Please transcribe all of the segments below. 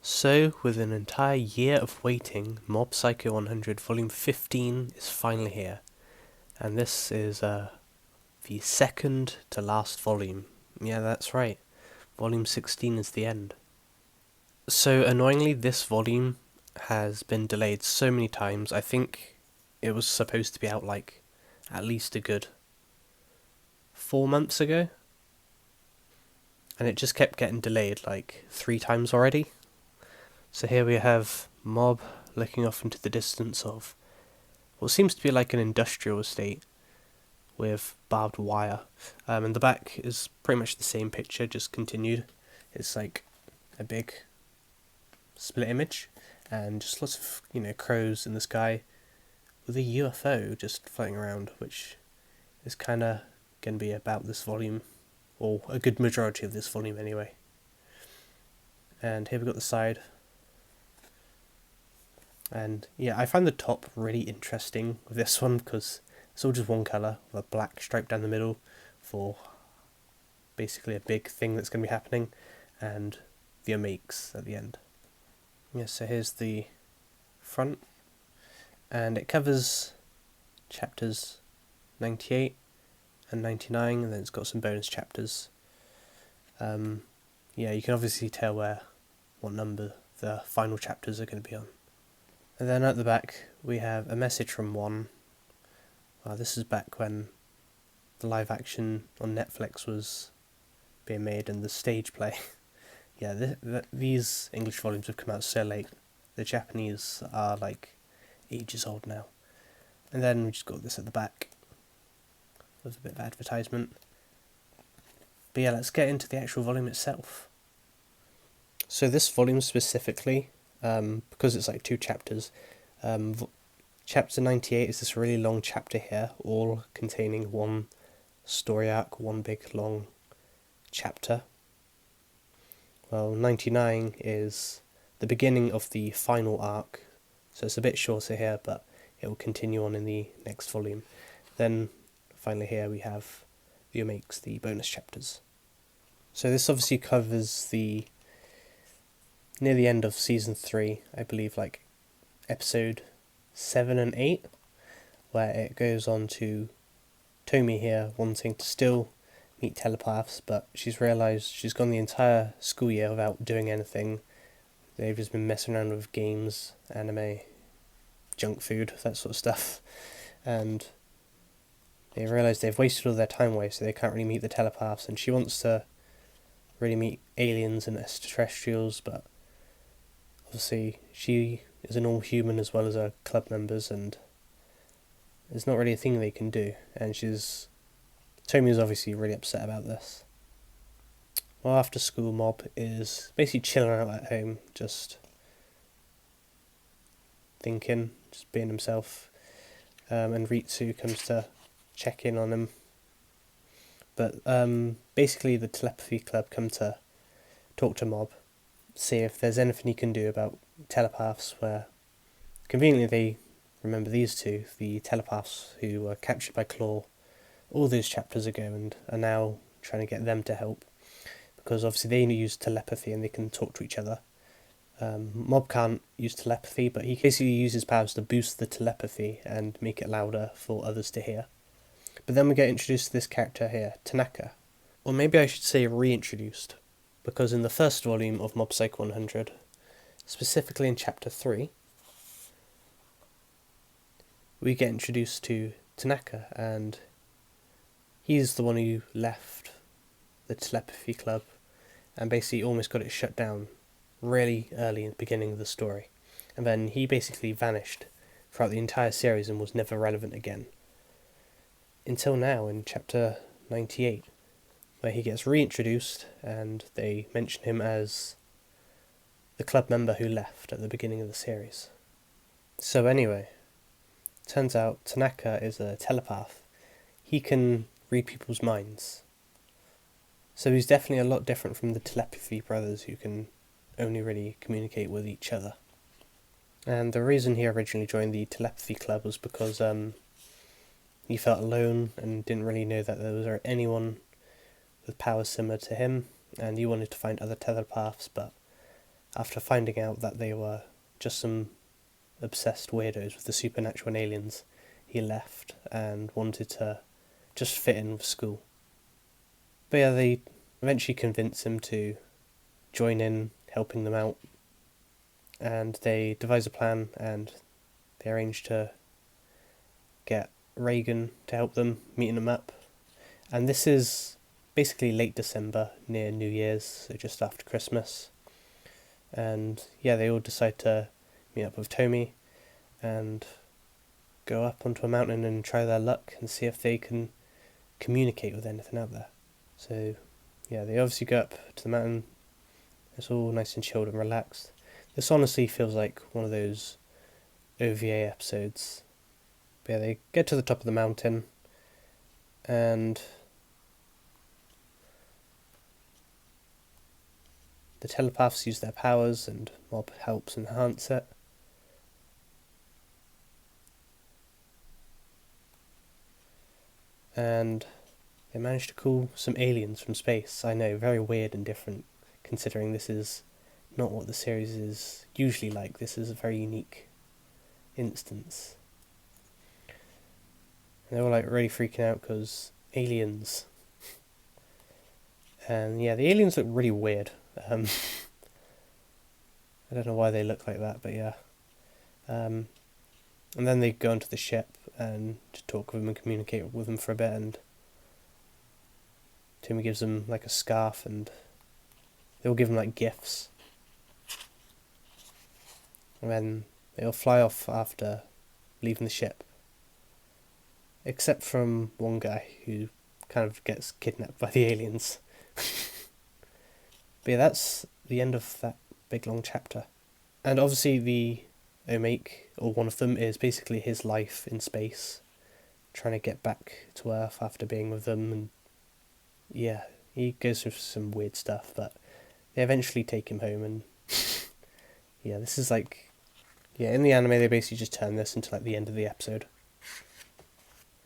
So, with an entire year of waiting, Mob Psycho 100 Volume 15 is finally here. And this is the second to last volume. Yeah, that's right. Volume 16 is the end. So, annoyingly, this volume has been delayed so many times. I think it was supposed to be out like at least a good 4 months ago. And it just kept getting delayed like 3 times already. So here we have Mob looking off into the distance of what seems to be like an industrial estate with barbed wire. And the back is pretty much the same picture, just continued. It's like a big split image and just lots of, crows in the sky with a UFO just floating around, which is kind of going to be about this volume, or a good majority of this volume anyway. And here we've got the side. And yeah, I find the top really interesting with this one because it's all just one colour with a black stripe down the middle for basically a big thing that's going to be happening, and the omakes at the end. Yeah, so here's the front, and it covers chapters 98 and 99, and then it's got some bonus chapters. Yeah, you can obviously tell what number the final chapters are going to be on. And then at the back we have a message from One. This is back when the live action on Netflix was being made and the stage play. Yeah, these English volumes have come out so late. The Japanese are like ages old now. And then we just got this at the back with a bit of advertisement. But yeah, let's get into the actual volume itself. So this volume specifically, because it's like 2 chapters, chapter 98 is this really long chapter here, all containing one story arc, one big long chapter. Well, 99 is the beginning of the final arc, so it's a bit shorter here, but it will continue on in the next volume. Then finally here we have the omakes, the bonus chapters. So this obviously covers near the end of season 3, I believe, like episode 7 and 8, where it goes on to Tomi here wanting to still meet telepaths, but she's realised she's gone the entire school year without doing anything. They've just been messing around with games, anime, junk food, that sort of stuff, and they realise they've wasted all their time away, so they can't really meet the telepaths, and she wants to really meet aliens and extraterrestrials, but obviously she is a normal human as well as her club members, and there's not really a thing they can do, and Tomi is obviously really upset about this. Well, after school, Mob is basically chilling out at home, just thinking, just being himself, and Ritsu comes to check in on him. But basically the telepathy club come to talk to Mob, see if there's anything he can do about telepaths, where conveniently they remember these two, the telepaths who were captured by Claw all those chapters ago and are now trying to get them to help, because obviously they use telepathy and they can talk to each other. Mob can't use telepathy, but he basically uses powers to boost the telepathy and make it louder for others to hear. But then we get introduced to this character here, Tanaka. Or maybe I should say reintroduced, because in the first volume of Mob Psycho 100, specifically in chapter 3, we get introduced to Tanaka, and he's the one who left the telepathy club and basically almost got it shut down really early in the beginning of the story. And then he basically vanished throughout the entire series and was never relevant again. Until now, in chapter 98, where he gets reintroduced and they mention him as the club member who left at the beginning of the series. So anyway, turns out Tanaka is a telepath. He can read people's minds. So he's definitely a lot different from the telepathy brothers who can only really communicate with each other. And the reason he originally joined the telepathy club was because he felt alone and didn't really know that there was anyone with powers similar to him, and he wanted to find other telepaths, but after finding out that they were just some obsessed weirdos with the supernatural and aliens, he left and wanted to just fit in with school. But yeah, they eventually convince him to join in helping them out, and they devise a plan, and they arrange to get Reagan to help them, meeting them up. And this is basically late December, near New Year's, so just after Christmas. And yeah, they all decide to meet up with Tommy and go up onto a mountain and try their luck and see if they can communicate with anything out there. So yeah, they obviously go up to the mountain. It's all nice and chilled and relaxed. This honestly feels like one of those OVA episodes. But yeah, they get to the top of the mountain and the telepaths use their powers and Mob helps enhance it. And they managed to call some aliens from space. I know, very weird and different, considering this is not what the series is usually like. This is a very unique instance. And they were like really freaking out because aliens. And yeah, the aliens look really weird. I don't know why they look like that, but yeah. And then they go onto the ship and just talk with them and communicate with them for a bit, and Tommy gives them like a scarf and they all give him like gifts. And then they all fly off after leaving the ship. Except from one guy who kind of gets kidnapped by the aliens. But yeah, that's the end of that big long chapter. And obviously the Omake, or one of them, is basically his life in space, trying to get back to Earth after being with them, and yeah, he goes through some weird stuff, but they eventually take him home, and yeah, this is like, yeah, in the anime they basically just turn this into like the end of the episode.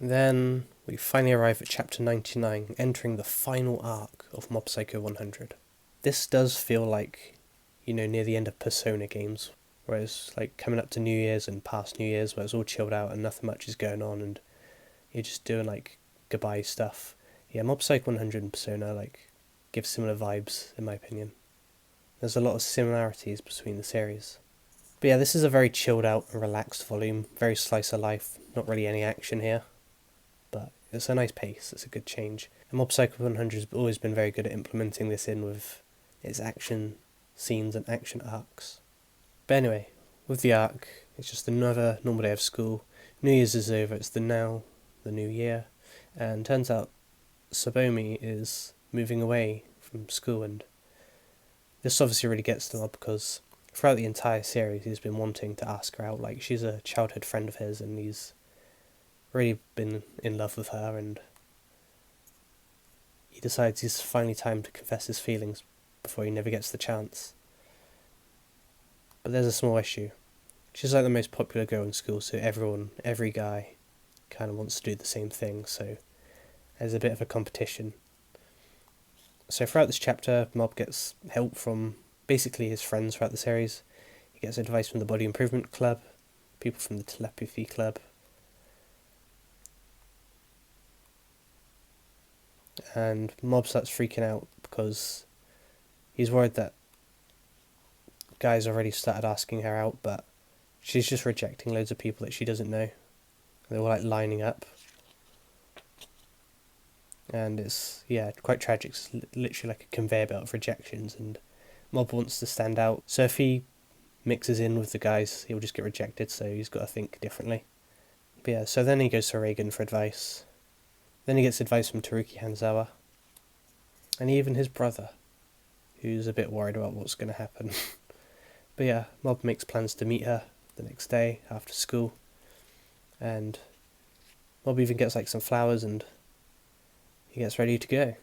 And then we finally arrive at chapter 99, entering the final arc of Mob Psycho 100. This does feel like, you know, near the end of Persona games, whereas like coming up to New Year's and past New Year's where it's all chilled out and nothing much is going on and you're just doing like goodbye stuff. Yeah, Mob Psycho 100 and Persona like give similar vibes in my opinion. There's a lot of similarities between the series. But yeah, this is a very chilled out and relaxed volume, very slice of life, not really any action here. But it's a nice pace, it's a good change. And Mob Psycho 100 has always been very good at implementing this in with its action scenes and action arcs. But anyway, with the arc, it's just another normal day of school. New Year's is over, it's the new year, and turns out Sabomi is moving away from school, and this obviously really gets to Mob because throughout the entire series he's been wanting to ask her out. Like, she's a childhood friend of his and he's really been in love with her, and he decides it's finally time to confess his feelings before he never gets the chance. But there's a small issue. She's like the most popular girl in school, so every guy kind of wants to do the same thing, so there's a bit of a competition. So throughout this chapter, Mob gets help from basically his friends throughout the series. He gets advice from the Body Improvement Club, people from the Telepathy Club, and Mob starts freaking out because he's worried that guys already started asking her out, but she's just rejecting loads of people that she doesn't know. They're all like lining up. And it's, yeah, quite tragic. It's literally like a conveyor belt of rejections, and Mob wants to stand out. So if he mixes in with the guys, he'll just get rejected, so he's got to think differently. But yeah, so then he goes to Reagan for advice. Then he gets advice from Teruki Hanzawa. And even his brother, who's a bit worried about what's going to happen. But yeah, Mob makes plans to meet her the next day after school. And Mob even gets like some flowers and he gets ready to go.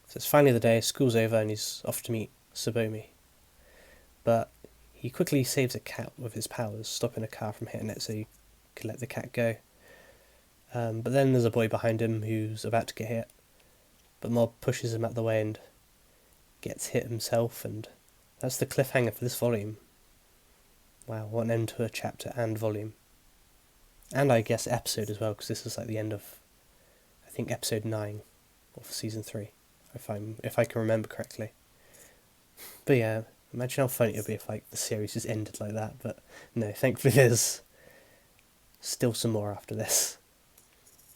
So it's finally the day, school's over and he's off to meet Sabomi. But he quickly saves a cat with his powers, stopping a car from hitting it so he can let the cat go. But then there's a boy behind him who's about to get hit. But Mob pushes him out the way and gets hit himself, and that's the cliffhanger for this volume. Wow, what an end to a chapter and volume. And I guess episode as well, because this is like the end of, I think, episode 9 of season 3, if I can remember correctly. But yeah, imagine how funny it would be if like the series just ended like that, but no, thankfully there's still some more after this.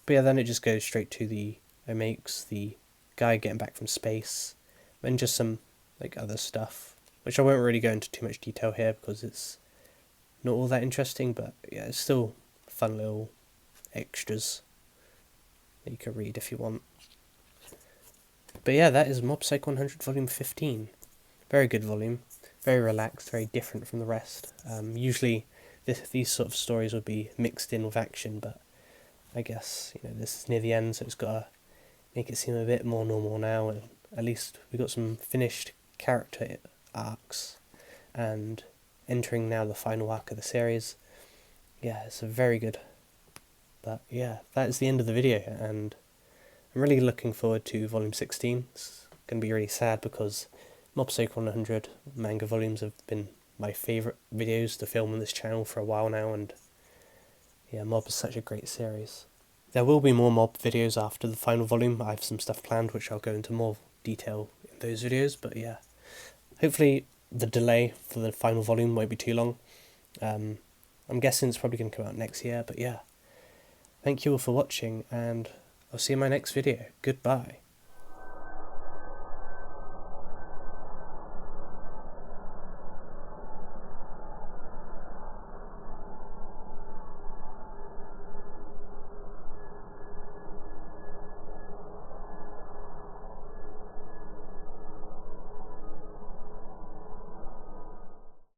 But yeah, then it just goes straight to the Omakes, the guy getting back from space, and just some like other stuff, which I won't really go into too much detail here because it's not all that interesting, but yeah, it's still fun little extras that you can read if you want. But yeah, that is Mob Psycho 100 Volume 15. Very good volume, very relaxed, very different from the rest. Usually these sort of stories would be mixed in with action, but I guess, this is near the end, so it's got to make it seem a bit more normal now, and at least we got some finished character arcs, and entering now the final arc of the series. Yeah, it's a very good. But yeah, that is the end of the video, and I'm really looking forward to Volume 16. It's going to be really sad because Mob Psycho 100 manga volumes have been my favourite videos to film on this channel for a while now, and yeah, Mob is such a great series. There will be more Mob videos after the final volume. I have some stuff planned which I'll go into more detail in those videos, but yeah. Hopefully the delay for the final volume won't be too long. I'm guessing it's probably going to come out next year, but yeah. Thank you all for watching, and I'll see you in my next video. Goodbye.